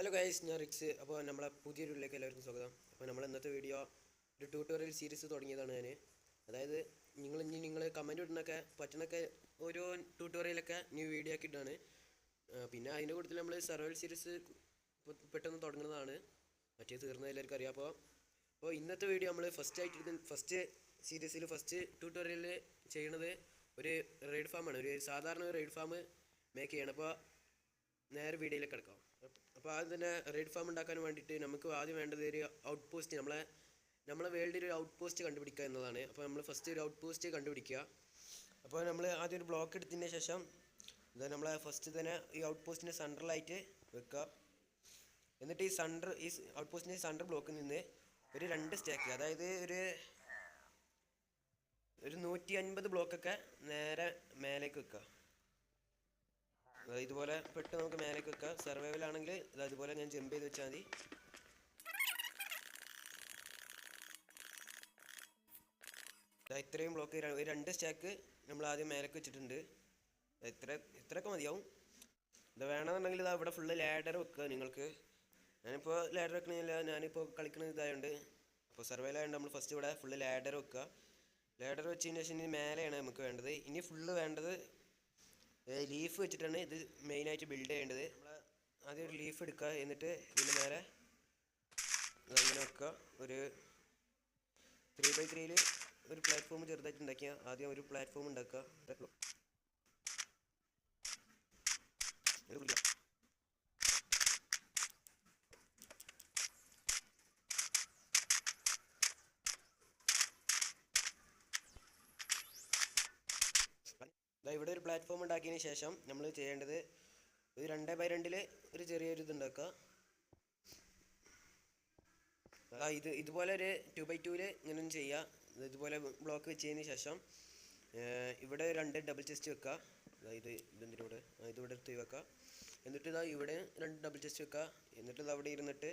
Hello guys, ഞാൻ റിക്സ്. അപ്പോൾ നമ്മളെ പുതിയൊരു വീഡിയോയിലേക്ക് എല്ലാവർക്കും സ്വാഗതം. അപ്പോൾ നമ്മൾ ഇന്നത്തെ വീഡിയോ ഒരു ട്യൂട്ടോറിയൽ സീരീസ് തുടങ്ങിയതാണ് ഞാൻ. അതായത് നിങ്ങൾ കമൻറ്റ് ഇടുന്നൊക്കെ പറ്റുന്നൊക്കെ ഓരോ ട്യൂട്ടോറിയലൊക്കെ ന്യൂ വീഡിയോ ഒക്കെ ഇട്ടാണ്. പിന്നെ അതിൻ്റെ കൂട്ടത്തിൽ നമ്മൾ സർവൈവൽ സീരീസ് പെട്ടെന്ന് തുടങ്ങുന്നതാണ്, മറ്റേ തീർന്ന എല്ലാവർക്കും അറിയാം. അപ്പോൾ ഇന്നത്തെ വീഡിയോ നമ്മൾ ഫസ്റ്റ് സീരീസിൽ ഫസ്റ്റ് ട്യൂട്ടോറിയൽ ചെയ്യണത് ഒരു റെയ്ഡ് ഫാമാണ്. ഒരു സാധാരണ റെയ്ഡ് ഫാം മേക്ക് ചെയ്യണം. അപ്പോൾ നേരെ വീഡിയോയിലേക്ക് കിടക്കാം. അപ്പോൾ ആദ്യം തന്നെ റെയ്ഡ് ഫാം ഉണ്ടാക്കാൻ വേണ്ടിയിട്ട് നമുക്ക് ആദ്യം വേണ്ടത് ഒരു ഔട്ട് പോസ്റ്റ്, നമ്മളെ വേൾഡിൽ ഒരു ഔട്ട് പോസ്റ്റ് കണ്ടുപിടിക്കുക എന്നതാണ്. അപ്പോൾ നമ്മൾ ഫസ്റ്റ് ഒരു ഔട്ട് പോസ്റ്റ് കണ്ടുപിടിക്കുക. അപ്പോൾ നമ്മൾ ആദ്യം ഒരു ബ്ലോക്ക് എടുത്തതിന് ശേഷം നമ്മളെ ഫസ്റ്റ് തന്നെ ഈ ഔട്ട് പോസ്റ്റിൻ്റെ സെൻട്രലായിട്ട് വെക്കുക. എന്നിട്ട് ഈ ഔട്ട് പോസ്റ്റിൻ്റെ സെൻട്രൽ ബ്ലോക്കിൽ നിന്ന് ഒരു 2 സ്റ്റാക്ക്, അതായത് ഒരു 150 ബ്ലോക്കൊക്കെ നേരെ മേലേക്ക് വെക്കുക. ഇതുപോലെ പെട്ടെന്ന് നമുക്ക് മേലേക്ക് വെക്കാം. സർവൈവലാണെങ്കിൽ അതുപോലെ ഞാൻ ജമ്പ് ചെയ്ത് വെച്ചാൽ മതി. ഇത്രയും ബ്ലോക്ക്, 2 സ്റ്റാക്ക് നമ്മൾ ആദ്യം മേലേക്ക് വെച്ചിട്ടുണ്ട്. ഇത്രയൊക്കെ മതിയാവും. ഇത് വേണമെന്നുണ്ടെങ്കിൽ ഇവിടെ ഫുള്ള് ലാഡർ വെക്കുക നിങ്ങൾക്ക്. ഞാനിപ്പോൾ ലാഡർ വെക്കണില്ല, ഞാനിപ്പോൾ കളിക്കുന്നത് ഇതായതുകൊണ്ട്. അപ്പോൾ സർവൈവലായതുകൊണ്ട് നമ്മൾ ഫസ്റ്റ് ഇവിടെ ഫുള്ള് ലാഡർ വെക്കുക. ലാഡർ വെച്ചതിന് ശേഷം ഇനി മേലെയാണ് നമുക്ക് വേണ്ടത്. ഇനി ഫുള്ള് വേണ്ടത് ലീഫ് വെച്ചിട്ടാണ് ഇത് മെയിനായിട്ട് ബിൽഡ് ചെയ്യേണ്ടത്. നമ്മൾ ആദ്യം ഒരു ലീഫ് എടുക്കുക, എന്നിട്ട് ഇതിന് നേരെ അങ്ങനെ വെക്കുക. ഒരു 3x3 ഒരു പ്ലാറ്റ്ഫോം ചെറുതായിട്ട് ഉണ്ടാക്കിയ ആദ്യം ഒരു പ്ലാറ്റ്ഫോം ഉണ്ടാക്കുക. ഇവിടെ ഒരു പ്ലാറ്റ്ഫോം ഉണ്ടാക്കിയതിന് ശേഷം നമ്മൾ ചെയ്യേണ്ടത് ഒരു 2x2 ഒരു ചെറിയൊരു ഇതുണ്ടാക്കുക. ഇതുപോലെ ഒരു 2x2 ഇങ്ങനെ ചെയ്യുക. ഇതുപോലെ ബ്ലോക്ക് വെച്ചതിന് ശേഷം ഇവിടെ 2 ഡബിൾ ചെസ്റ്റ് വെക്കുക. ഇതിവിടെ എടുത്ത് വെക്കുക. എന്നിട്ട് ഇവിടെ 2 ഡബിൾ ചെസ്റ്റ് വെക്കുക. എന്നിട്ട് അവിടെ ഇരുന്നിട്ട്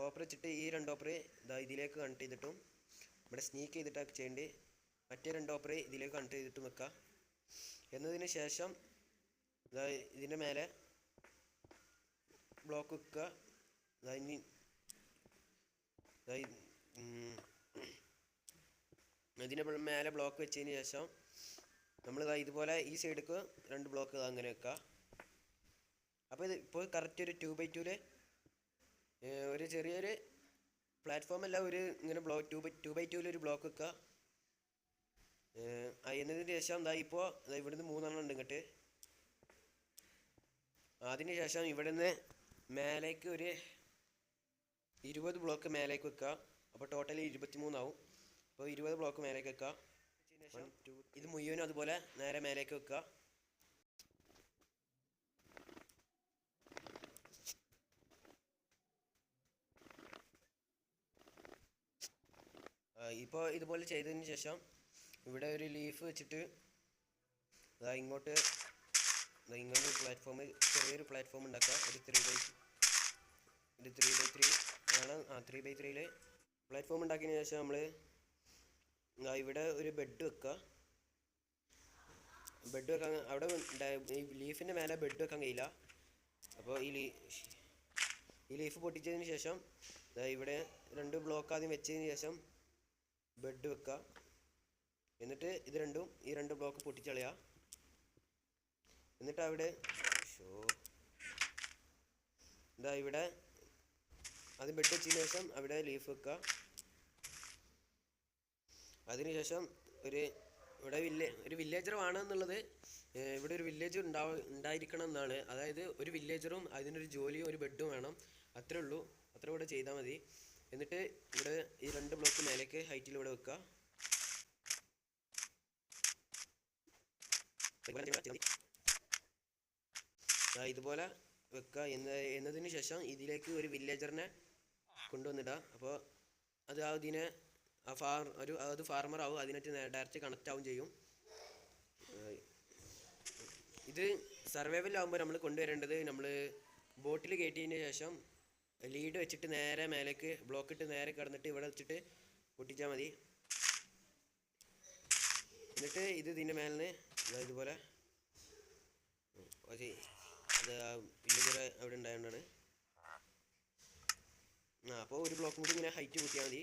ഓപ്പർ വെച്ചിട്ട് ഈ 2 ഓപ്പർ ഇതിലേക്ക് കണക്ട് ചെയ്തിട്ടും ഇവിടെ സ്നീക്ക് ചെയ്തിട്ടൊക്കെ ചെയ്യേണ്ടി മറ്റേ 2 ഓപ്പർ ഇതിലേക്ക് കണക്ട് ചെയ്തിട്ടും വെക്കുക. എന്നതിന് ശേഷം ഇതിൻ്റെ മേലെ ബ്ലോക്ക് വെക്കുക. ഇതിൻ്റെ മേലെ ബ്ലോക്ക് വെച്ചതിന് ശേഷം നമ്മൾ ഇതുപോലെ ഈ സൈഡിലേക്ക് 2 ബ്ലോക്ക് അങ്ങനെ വെക്കുക. അപ്പോൾ ഇത് ഇപ്പോൾ കറക്റ്റ് ഒരു 2x2 ഒരു ചെറിയൊരു പ്ലാറ്റ്ഫോം അല്ല, ഒരു ഇങ്ങനെ 2x2 ഒരു ബ്ലോക്ക് വെക്കുക. എന്നതിന് ശേഷം ഇപ്പോൾ ഇവിടുന്ന് 3 ഉണ്ട് ഇങ്ങോട്ട്. അതിന് ശേഷം ഇവിടുന്ന് മേലേക്ക് ഒരു 20 ബ്ലോക്ക് മേലേക്ക് വെക്കുക. അപ്പോൾ ടോട്ടൽ 23 ആവും. അപ്പോൾ 20 ബ്ലോക്ക് മേലേക്ക് വെക്കുക. ഇത് മുഴുവനും അതുപോലെ നേരെ മേലേക്ക് വെക്കുക. ഇപ്പോൾ ഇതുപോലെ ചെയ്തതിന് ശേഷം ഇവിടെ ഒരു ലീഫ് വെച്ചിട്ട് ഇങ്ങോട്ട് പ്ലാറ്റ്ഫോം, ചെറിയൊരു പ്ലാറ്റ്ഫോം ഉണ്ടാക്കുക. ഒരു 3x3 ആണ്. 3x3 പ്ലാറ്റ്ഫോം ഉണ്ടാക്കിയതിന് ശേഷം നമ്മൾ ഇവിടെ ഒരു ബെഡ് വെക്കുക. ബെഡ് വെക്കാൻ അവിടെ ഈ ലീഫിൻ്റെ മേലെ ബെഡ് വെക്കാൻ കഴിയില്ല. അപ്പോൾ ഈ ലീഫ് പൊട്ടിച്ചതിന് ശേഷം ഇവിടെ 2 ബ്ലോക്ക് ആദ്യം വെച്ചതിന് ശേഷം ബെഡ് വെക്കുക. എന്നിട്ട് ഈ 2 ബ്ലോക്ക് പൊട്ടിച്ചളയുക. എന്നിട്ട് അവിടെ ഇവിടെ ആദ്യം ബെഡ് വെച്ചതിന് ശേഷം അവിടെ ലീഫ് വെക്കുക. അതിനുശേഷം ഇവിടെ ഒരു വില്ലേജർ വേണമെന്നുള്ളത്, ഇവിടെ ഒരു വില്ലേജർ ഉണ്ടായിരിക്കണം എന്നാണ്. അതായത് ഒരു വില്ലേജറും അതിനൊരു ജോലിയും ഒരു ബെഡും വേണം. അത്രേ ഉള്ളൂ. അത്ര ഇവിടെ ചെയ്താൽ മതി. എന്നിട്ട് ഇവിടെ ഈ 2 ബ്ലോക്ക് മേലേക്ക് ഹൈറ്റിൽ ഇവിടെ വെക്കുക. ഇതുപോലെ വെക്കുക. എന്നതിന് ശേഷം ഇതിലേക്ക് ഒരു വില്ലേജറിനെ കൊണ്ടുവന്നിടുക. അപ്പോൾ അത് ഫാർമർ ആവും, അതിനായിട്ട് ഡയറക്റ്റ് കണക്റ്റ് ആവും ചെയ്യും. ഇത് സർവൈവലാകുമ്പോൾ നമ്മൾ കൊണ്ടുവരേണ്ടത്, നമ്മൾ ബോട്ടിൽ കയറ്റിയതിന് ശേഷം ലീഡ് വെച്ചിട്ട് നേരെ മേലേക്ക് ബ്ലോക്ക് ഇട്ട് നേരെ കിടന്നിട്ട് ഇവിടെ വെച്ചിട്ട് പൊട്ടിച്ചാൽ മതി. എന്നിട്ട് ഇതിൻ്റെ മേലിന് ഇതുപോലെ അത് വില്ലേജർ അവിടെ ഉണ്ടായതുകൊണ്ടാണ്. അപ്പോൾ ഒരു ബ്ലോക്കും കൂടി ഇങ്ങനെ ഹൈറ്റ് കൂട്ടിയാൽ മതി.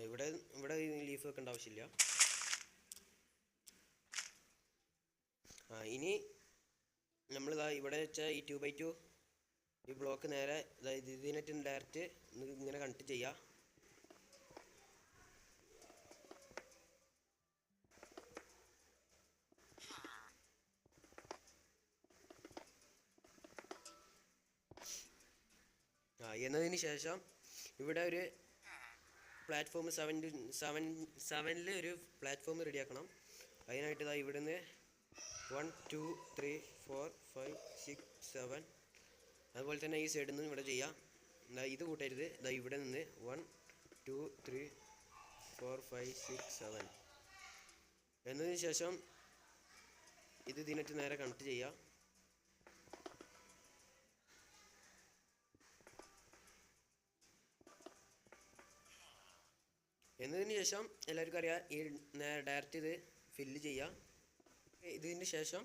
ഇവിടെ ഇവിടെ ലീഫ് വെക്കേണ്ട ആവശ്യമില്ല. ഇനി നമ്മളിതാ ഇവിടെ വെച്ച ഈ 2x2 ഈ ബ്ലോക്ക് നേരെ ഇതിനായിട്ട് ഡയറക്റ്റ് ഇങ്ങനെ കണക്ട് ചെയ്യാം. എന്നതിന് ശേഷം ഇവിടെ ഒരു പ്ലാറ്റ്ഫോം 7ൽ ഒരു പ്ലാറ്റ്ഫോം റെഡിയാക്കണം. അതിനായിട്ട് ഇതാ ഇവിടുന്ന് 1 2 3 4 5 6 7 അതുപോലെ തന്നെ ഈ സൈഡിൽ നിന്ന് ഇവിടെ ചെയ്യാം. ഇത് കൂട്ടരുത്. ഇതാ ഇവിടെ നിന്ന് 1 2 3 4 5 6 7 എന്നതിന് ശേഷം ഇത് ഇതിനായിട്ട് നേരെ കണക്ട് ചെയ്യാം. എന്നതിന് ശേഷം എല്ലാവർക്കും അറിയാം ഈ ഡയറക്റ്റ് ഇത് ഫില്ല് ചെയ്യാം. ഇതിന് ശേഷം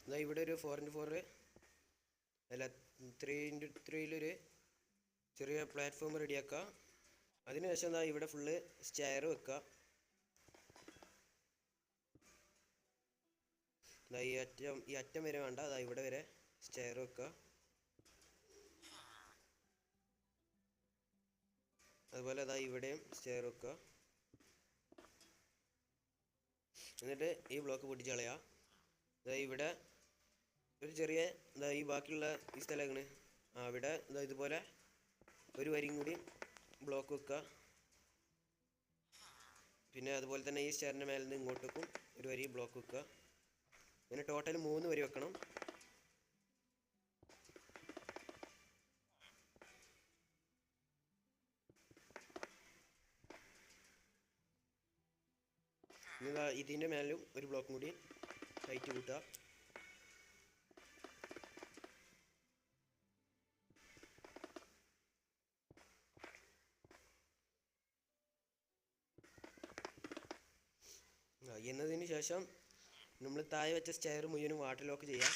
ഇതാ ഇവിടെ ഒരു 4x4 അല്ല 3x3 ചെറിയ പ്ലാറ്റ്ഫോം റെഡിയാക്കുക. അതിനുശേഷം ഇതാ ഇവിടെ ഫുള്ള് സ്റ്റെയർ വെക്കുക. ഈ അറ്റം വരെ വേണ്ട, അതാ ഇവിടെ വരെ സ്റ്റെയർ വെക്കുക. അതുപോലെ അതാ ഇവിടെയും സ്റ്റെയർ വെക്കുക. എന്നിട്ട് ഈ ബ്ലോക്ക് പൊട്ടിച്ച് കളയുക. ഇവിടെ ഒരു ചെറിയ ഈ ബാക്കിയുള്ള ഈ സ്ഥലമാണ് അവിടെ ഇതുപോലെ ഒരു വരിയും കൂടി ബ്ലോക്ക് വെക്കുക. പിന്നെ അതുപോലെ തന്നെ ഈ സ്റ്റെയറിൻ്റെ മേലെ നിന്ന് ഇങ്ങോട്ടേക്കും ഒരു വരി ബ്ലോക്ക് വെക്കുക. പിന്നെ ടോട്ടൽ 3 വരി വെക്കണം. ഇതിൻ്റെ മേലും ഒരു ബ്ലോക്കും കൂടി ഹൈറ്റ് കൂട്ടുക. എന്നതിന് ശേഷം നമ്മൾ താഴെ വെച്ച സ്റ്റെയർ മുഴുവനും വാട്ടർ ലോക്ക് ചെയ്യാം.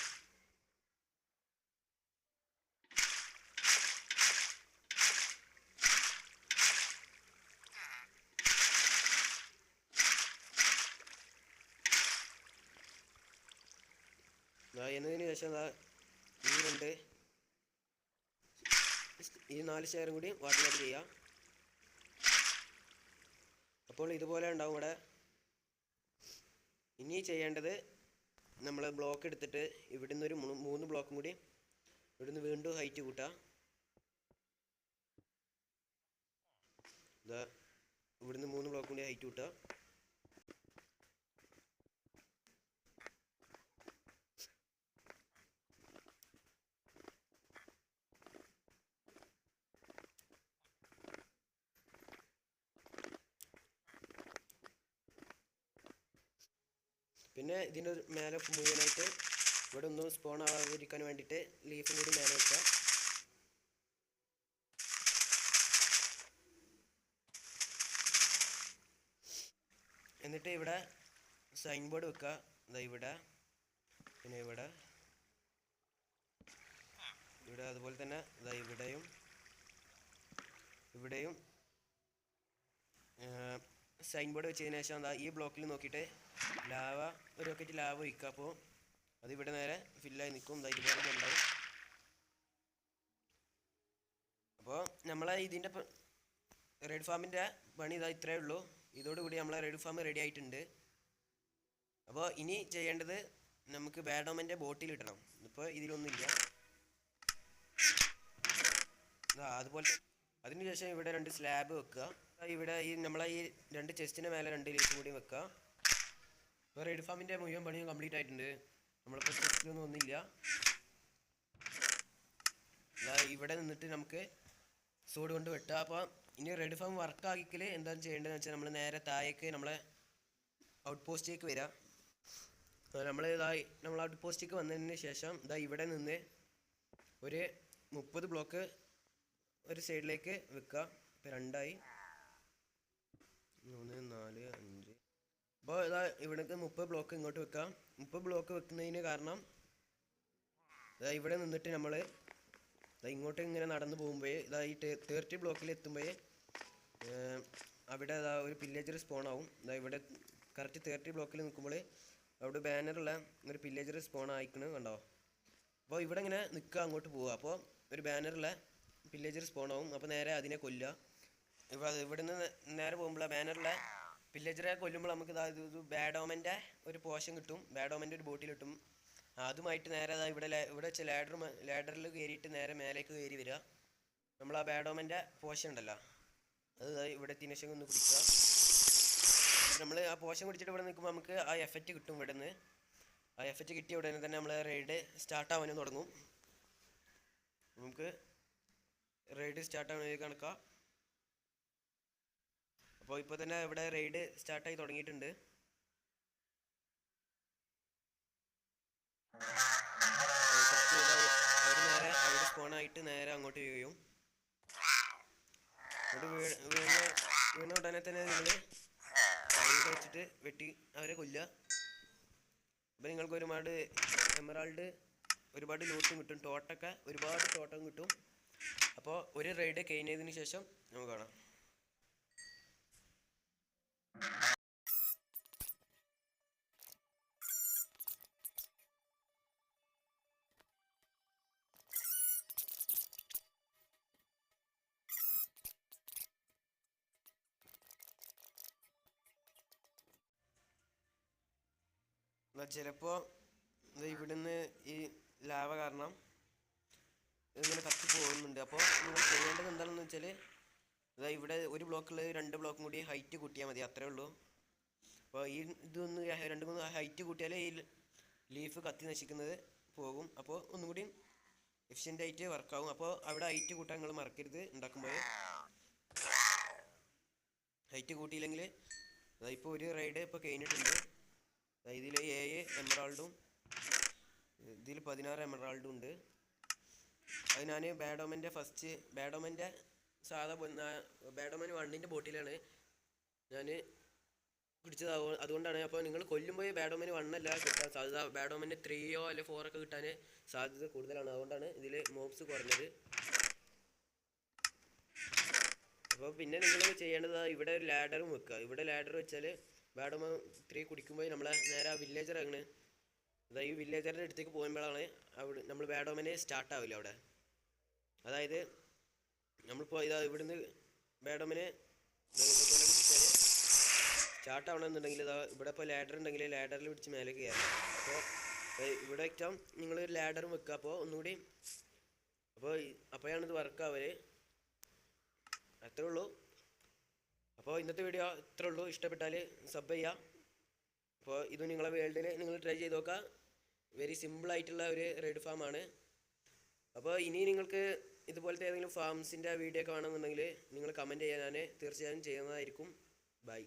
എന്നതിന് ശേഷം ഈ 4 സ്റ്റെയറും കൂടി വാട്ടർ ലോക്ക് ചെയ്യാം. അപ്പോൾ ഇതുപോലെ ഉണ്ടാവും ഇവിടെ. ഇനി ചെയ്യേണ്ടത് നമ്മൾ ബ്ലോക്ക് എടുത്തിട്ട് ഇവിടുന്ന് ഒരു 3 ബ്ലോക്കും കൂടി ഇവിടുന്ന് വീണ്ടും ഹൈറ്റ് കൂട്ടുക. ഇവിടുന്ന് 3 ബ്ലോക്കും കൂടി ഹൈറ്റ് കൂട്ടുക. പിന്നെ ഇതിൻ്റെ മേലെ മുഴുവനായിട്ട് ഇവിടെ ഒന്നും സ്പോൺ ആവാതിരിക്കാൻ വേണ്ടിയിട്ട് ലീഫും കൂടി മേലെ വെക്കുക. എന്നിട്ട് ഇവിടെ സൈൻ ബോർഡ് വെക്കുക. ഇവിടെ പിന്നെ ഇവിടെ അതുപോലെ തന്നെ ഇവിടെയും സൈൻ ബോർഡ് വെച്ചതിന് ശേഷം ഈ ബ്ലോക്കിൽ നോക്കിയിട്ട് ഒരു ബക്കറ്റ് ലാവ ഒഴിക്കുക. അപ്പോൾ അതിവിടെ നേരെ ഫില്ലായി നിൽക്കും. ഇതുപോലെ ഉണ്ടാവും. അപ്പോൾ നമ്മളെ ഇതിൻ്റെ റെഡ് ഫാമിൻ്റെ പണി ഇത്രയേ ഉള്ളൂ. ഇതോടുകൂടി നമ്മളെ റെഡ് ഫാം റെഡി ആയിട്ടുണ്ട്. അപ്പോൾ ഇനി ചെയ്യേണ്ടത് നമുക്ക് ബാഡോമൻ്റെ ബോട്ടിൽ ഇടണം. ഇപ്പോൾ ഇതിലൊന്നുമില്ല. അതുപോലെ അതിനുശേഷം ഇവിടെ 2 സ്ലാബ് വെക്കുക. ഇവിടെ നമ്മളെ ഈ 2 ചെസ്റ്റിൻ്റെ മേലെ 2 ലീഫ് കൂടി വെക്കുക. ഇപ്പോൾ റെഡ് ഫാമിൻ്റെ മുഴുവൻ പണിയും കംപ്ലീറ്റ് ആയിട്ടുണ്ട്. നമ്മളിപ്പോൾ ചെസ്റ്റിലൊന്നും ഒന്നുമില്ല. ഇവിടെ നിന്നിട്ട് നമുക്ക് സോഡ് കൊണ്ട് വെട്ടുക. അപ്പോൾ ഇനി റെഡ് ഫാം വർക്ക് ആക്കിക്കൽ എന്താണ് ചെയ്യേണ്ടതെന്ന് വെച്ചാൽ നമ്മൾ നേരെ താഴേക്ക് നമ്മളെ ഔട്ട് പോസ്റ്റിലേക്ക് വരിക. നമ്മൾ ഔട്ട് പോസ്റ്റിലേക്ക് വന്നതിന് ശേഷം ഇവിടെ നിന്ന് ഒരു 30 ബ്ലോക്ക് ഒരു സൈഡിലേക്ക് വെക്കുക. ഇപ്പോൾ 2 ആയി. 3 4 5. അപ്പോൾ ഇതാ ഇവിടേക്ക് 30 ബ്ലോക്ക് ഇങ്ങോട്ട് വെക്കാം. 30 ബ്ലോക്ക് വെക്കുന്നതിന് കാരണം ഇതാ ഇവിടെ നിന്നിട്ട് നമ്മൾ ഇങ്ങോട്ട് ഇങ്ങനെ നടന്നു പോകുമ്പോൾ ഇതാ ഈ 30 ബ്ലോക്കിൽ എത്തുമ്പോൾ അവിടെ ഇതാ ഒരു പില്ലേജർ സ്പോൺ ആവും. ഇതാ ഇവിടെ കറക്റ്റ് 30 ബ്ലോക്കിൽ നിൽക്കുമ്പോൾ അവിടെ ബാനറുള്ള ഒരു പില്ലേജർ സ്പോൺ ആയിക്കണ് കണ്ടോ. അപ്പോൾ ഇവിടെ ഇങ്ങനെ നിൽക്കുക, അങ്ങോട്ട് പോവുക. അപ്പോൾ ഒരു ബാനറുള്ള പില്ലേജർ സ്പോൺ ആവും. അപ്പോൾ നേരെ അതിനെ കൊല്ലുക. ഇവിടെ നിന്ന് നേരെ പോകുമ്പോൾ ബാനറുള്ള പില്ലേജറെ കൊല്ലുമ്പോൾ നമുക്ക് ഇത് ബാഡോമൻ്റെ ഒരു പോഷൻ കിട്ടും, ബാഡോമൻ്റെ ഒരു ബോട്ടിൽ കിട്ടും. അതുമായിട്ട് നേരെ ഇവിടെ വെച്ച ലാഡറിൽ കയറിയിട്ട് നേരെ മേലേക്ക് കയറി വരിക. നമ്മൾ ആ ബാഡോമൻ്റെ പോഷൻ ഉണ്ടല്ലോ അത് ഇവിടെ തിനശം ഒന്ന് കുടിക്കുക. നമ്മൾ ആ പോഷൻ കുടിച്ചിട്ട് ഇവിടെ നിൽക്കുമ്പോൾ നമുക്ക് ആ എഫക്റ്റ് കിട്ടും. ഇവിടെ നിന്ന് ആ എഫക്റ്റ് കിട്ടിയ ഉടനെ തന്നെ നമ്മൾ റൈഡ് സ്റ്റാർട്ടാവാനും തുടങ്ങും. നമുക്ക് റൈഡ് സ്റ്റാർട്ടാവാൻ കണക്കാം. അപ്പോൾ ഇപ്പോൾ തന്നെ ഇവിടെ റൈഡ് സ്റ്റാർട്ടായി തുടങ്ങിയിട്ടുണ്ട്. അവർ നേരെ അവിടെ സ്പോണായിട്ട് നേരെ അങ്ങോട്ട് വീഴും. വീണ ഉടനെ തന്നെ നിങ്ങൾ അവിടെ വെച്ചിട്ട് വെട്ടി അവരെ കൊല്ലുക. അപ്പോൾ നിങ്ങൾക്ക് ഒരുപാട് എമറാൾഡ്, ഒരുപാട് ലൂട്ടും കിട്ടും, ടോട്ടൊക്കെ ഒരുപാട് ടോട്ടം കിട്ടും. അപ്പോൾ ഒരു റൈഡ് കഴിഞ്ഞതിന് ശേഷം നമുക്ക് കാണാം. ചിലപ്പോൾ ഇവിടുന്ന് ഈ ലാവ കാരണം ഇങ്ങനെ കത്തി പോകുന്നുണ്ട്. അപ്പോൾ നിങ്ങൾ ചെയ്യേണ്ടത് എന്താണെന്ന് വെച്ചാൽ ഇവിടെ ഒരു ബ്ലോക്കുള്ള 2 ബ്ലോക്കും കൂടി ഹൈറ്റ് കൂട്ടിയാൽ മതി, അത്രേ ഉള്ളൂ. അപ്പോൾ ഈ ഇതൊന്ന് 2-3 ഹൈറ്റ് കൂട്ടിയാലേ ഈ ലീഫ് കത്തി നശിക്കുന്നത് പോകും. അപ്പോൾ ഒന്നും കൂടി എഫിഷ്യൻ്റായിട്ട് വർക്കാവും. അപ്പോൾ അവിടെ ഹൈറ്റ് കൂട്ടാൻ നിങ്ങൾ മറക്കരുത്. ഉണ്ടാക്കുമ്പോൾ ഹൈറ്റ് കൂട്ടിയില്ലെങ്കിൽ ഇപ്പോൾ ഒരു റൈഡ് ഇപ്പോൾ കഴിഞ്ഞിട്ടുണ്ട്. ഇതിൽ 7 എമറാൾഡും ഇതിൽ 16 എമറാൾഡും ഉണ്ട്. അത് ഞാൻ ബാഡോമൻ്റെ സാധാ ബാഡോമൻ 1ൻ്റെ ബോട്ടിലാണ് ഞാൻ പിടിച്ചത്. അതുകൊണ്ടാണ്. അപ്പോൾ നിങ്ങൾ കൊല്ലുമ്പോൾ ബാഡോമൻ 1 അല്ല കിട്ടാൻ സാധ്യത, ബാഡോമൻ്റെ 3 അല്ലെ 4 ഒക്കെ കിട്ടാൻ സാധ്യത കൂടുതലാണ്. അതുകൊണ്ടാണ് ഇതിൽ മോബ്സ് കുറഞ്ഞത്. അപ്പോൾ പിന്നെ നിങ്ങൾ ചെയ്യേണ്ടത് ഇവിടെ ഒരു ലാഡറും വെക്കുക. ഇവിടെ ലാഡർ വെച്ചാൽ ബാഡോമൻ 3 കുടിക്കുമ്പോൾ നമ്മളെ നേരെ ആ വില്ലേജർ അങ്ങനെ ഈ വില്ലേജറിൻ്റെ അടുത്തേക്ക് പോകുമ്പോഴാണ് അവിടെ നമ്മൾ ബാഡോമന് സ്റ്റാർട്ടാവില്ല അവിടെ. അതായത് നമ്മളിപ്പോൾ ഇവിടുന്ന് ബാഡോമന് സ്റ്റാർട്ടാവണമെന്നുണ്ടെങ്കിൽ ഇവിടെ ഇപ്പോൾ ലാഡർ ഉണ്ടെങ്കിൽ ലാഡറിൽ പിടിച്ച് മേലെ കയറണം. അപ്പോൾ ഇവിടെ വെച്ചാൽ നിങ്ങളൊരു ലാഡറും വെക്കുക. അപ്പോൾ ഒന്നുകൂടി അപ്പോഴാണ് ഇത് വർക്കാവല്. അത്രേ ഉള്ളൂ. അപ്പോൾ ഇന്നത്തെ വീഡിയോ ഇത്രേ ഉള്ളൂ. ഇഷ്ടപ്പെട്ടാൽ സബ് ചെയ്യുക. അപ്പോൾ ഇത് നിങ്ങളെ വേൾഡിൽ നിങ്ങൾ ട്രൈ ചെയ്ത് നോക്കുക. വെരി സിമ്പിളായിട്ടുള്ള ഒരു റെഡ് ഫാമാണ്. അപ്പോൾ ഇനി നിങ്ങൾക്ക് ഇതുപോലത്തെ ഏതെങ്കിലും ഫാംസിൻ്റെ വീഡിയോ ഒക്കെ വേണമെന്നുണ്ടെങ്കിൽ നിങ്ങൾ കമൻറ്റ് ചെയ്യാൻ ഞാൻ തീർച്ചയായും ചെയ്യുന്നതായിരിക്കും. ബൈ.